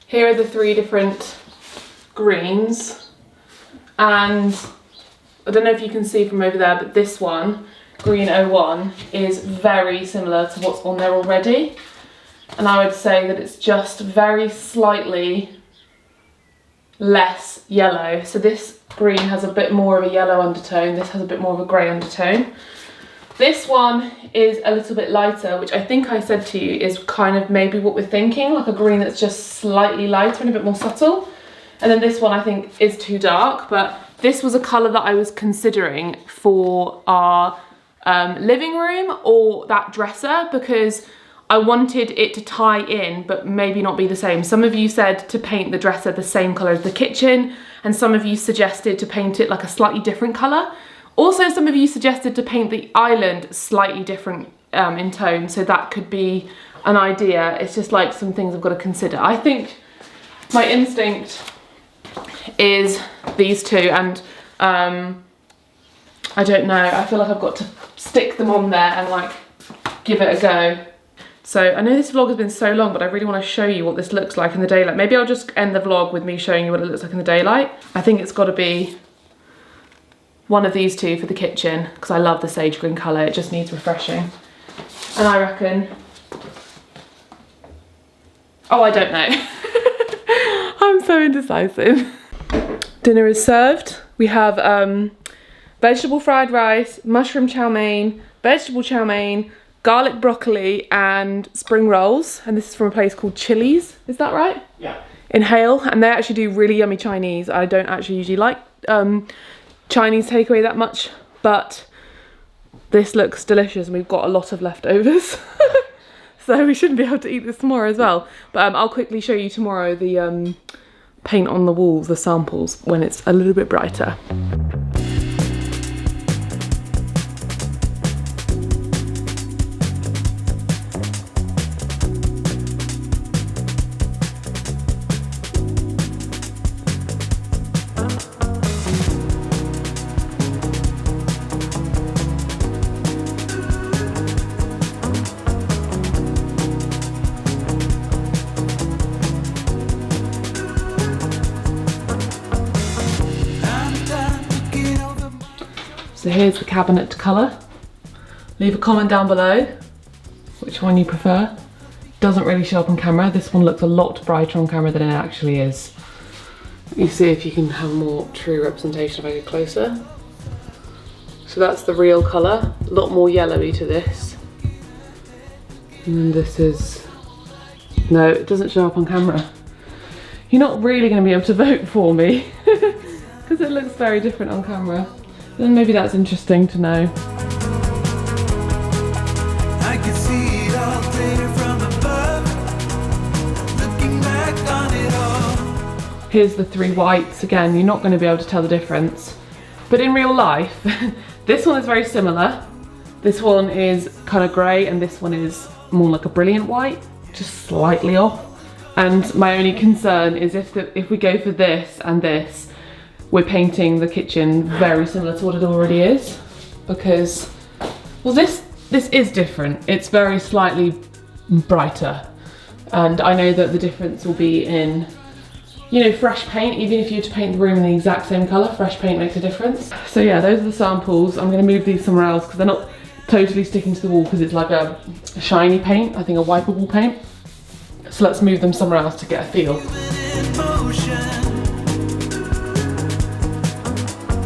here are the 3 different greens. And I don't know if you can see from over there, but this one, green 01, is very similar to what's on there already. And I would say that it's just very slightly less yellow. So this green has a bit more of a yellow undertone, this has a bit more of a grey undertone. This one is a little bit lighter, which I think I said to you is kind of maybe what we're thinking, like a green that's just slightly lighter and a bit more subtle. And then this one I think is too dark, but this was a colour that I was considering for our living room or that dresser because I wanted it to tie in, but maybe not be the same. Some of you said to paint the dresser the same colour as the kitchen, and some of you suggested to paint it like a slightly different colour. Also, some of you suggested to paint the island slightly different in tone, so that could be an idea. It's just like some things I've got to consider. I think my instinct is these two, and I don't know, I feel like I've got to stick them on there and like give it a go. So I know this vlog has been so long, but I really want to show you what this looks like in the daylight. Maybe I'll just end the vlog with me showing you what it looks like in the daylight. I think it's got to be one of these two for the kitchen because I love the sage green colour. It just needs refreshing. And I reckon, oh, I don't know. I'm so indecisive. Dinner is served. We have vegetable fried rice, mushroom chow mein, vegetable chow mein, garlic broccoli and spring rolls, and this is from a place called Chili's, is that right? Yeah. In Hale, and they actually do really yummy Chinese. I don't actually usually like Chinese takeaway that much, but this looks delicious and we've got a lot of leftovers. So we shouldn't be able to eat this tomorrow as well. But I'll quickly show you tomorrow the paint on the walls, the samples, when it's a little bit brighter. So here's the cabinet colour. Leave a comment down below which one you prefer. Doesn't really show up on camera. This one looks a lot brighter on camera than it actually is. You see if you can have more true representation if I get closer. So that's the real colour, a lot more yellowy to this. And then this is, no, it doesn't show up on camera. You're not really going to be able to vote for me because it looks very different on camera. Then maybe that's interesting to know. I can see it all clear from above, looking back on it all. Here's the 3 whites. Again, you're not going to be able to tell the difference. But in real life, this one is very similar. This one is kind of grey and this one is more like a brilliant white, just slightly off. And my only concern is if we go for this and this, we're painting the kitchen very similar to what it already is, because, well, this is different. It's very slightly brighter, and I know that the difference will be in, you know, fresh paint. Even if you were to paint the room in the exact same colour, fresh paint makes a difference. So yeah, those are the samples. I'm going to move these somewhere else because they're not totally sticking to the wall because it's like a shiny paint, I think a wipeable paint. So let's move them somewhere else to get a feel. In motion.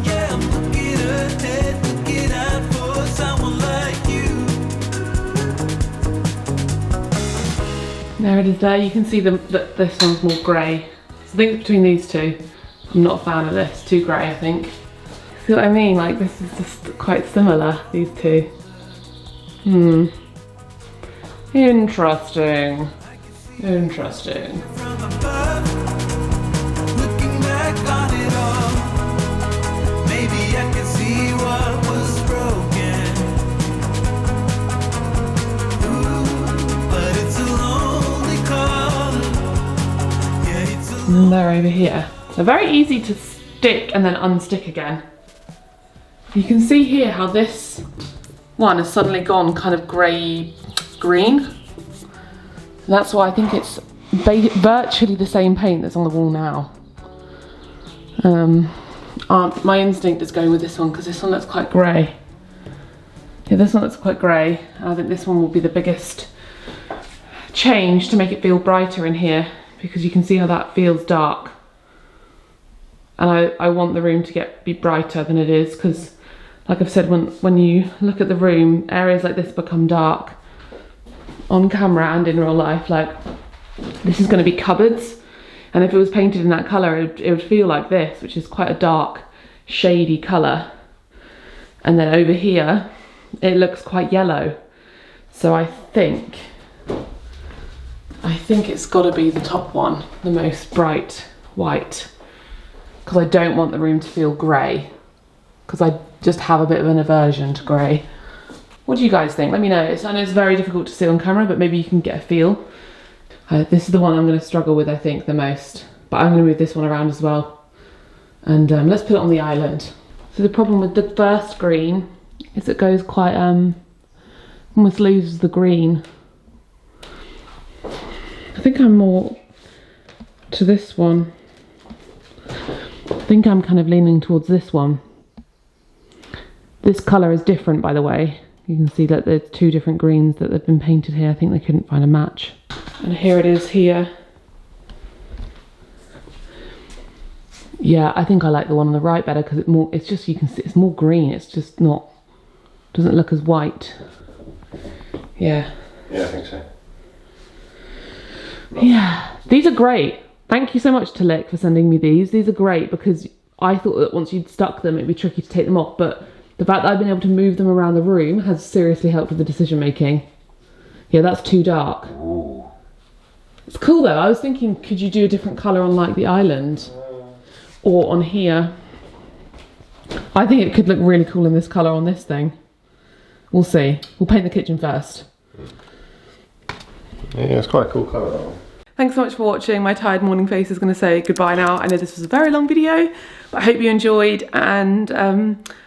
Yeah, I'm looking ahead, looking out for someone like you. There it is there. You can see that this one's more grey. So I think between these two, I'm not a fan of this. Too grey, I think. See what I mean? Like, this is just quite similar, these two. Interesting. Interesting. From above, looking back on it all. Maybe I can see what was broken. Ooh, but it's a lonely color. Yeah, it's a And they're over here. They're very easy to stick and then unstick again. You can see here how this one has suddenly gone kind of grey-green. And that's why I think it's virtually the same paint that's on the wall now. My instinct is going with this one because this one looks quite grey. Yeah, this one looks quite grey. I think this one will be the biggest change to make it feel brighter in here, because you can see how that feels dark. And I want the room to be brighter than it is, because like I've said, when you look at the room, areas like this become dark on camera and in real life. Like, this is going to be cupboards, and if it was painted in that colour, it would feel like this, which is quite a dark, shady colour. And then over here, it looks quite yellow. So I think it's got to be the top one, the most bright white, because I don't want the room to feel grey, because I just have a bit of an aversion to grey. What do you guys think? Let me know. I know it's very difficult to see on camera, but maybe you can get a feel. This is the one I'm going to struggle with, I think, the most. But I'm going to move this one around as well. And let's put it on the island. So the problem with the first green is it goes quite, almost loses the green. I think I'm more to this one. I think I'm kind of leaning towards this one. This colour is different, by the way. You can see that there's two different greens that have been painted here. I think they couldn't find a match. And here it is here. Yeah, I think I like the one on the right better, because it's just, you can see it's more green. It's just not, doesn't look as white. Yeah. Yeah, I think so. Yeah, these are great. Thank you so much to Lick for sending me these. These are great, because I thought that once you'd stuck them, it'd be tricky to take them off, but the fact that I've been able to move them around the room has seriously helped with the decision making. Yeah, that's too dark. Ooh. It's cool though. I was thinking, could you do a different colour on like the island or on here? I think it could look really cool in this colour on this thing. We'll see. We'll paint the kitchen first. Yeah, it's quite a cool colour, that one. Thanks so much for watching. My tired morning face is going to say goodbye now. I know this was a very long video, but I hope you enjoyed, and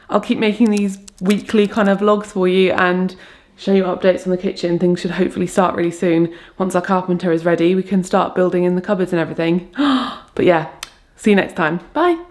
I'll keep making these weekly kind of vlogs for you and show you updates on the kitchen. Things should hopefully start really soon. Once our carpenter is ready, we can start building in the cupboards and everything. But yeah, see you next time. Bye.